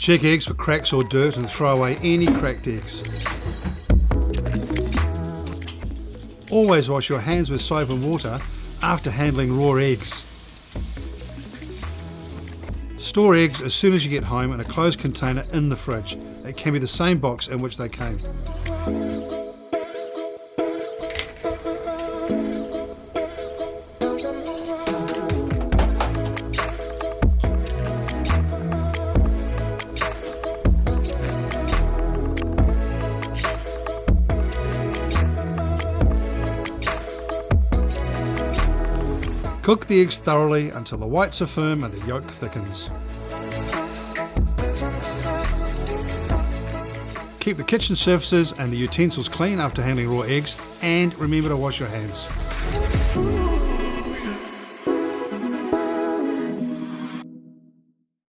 Check eggs for cracks or dirt and throw away any cracked eggs. Always wash your hands with soap and water after handling raw eggs. Store eggs as soon as you get home in a closed container in the fridge. It can be the same box in which they came. Cook the eggs thoroughly until the whites are firm and the yolk thickens. Keep the kitchen surfaces and the utensils clean after handling raw eggs, and remember to wash your hands.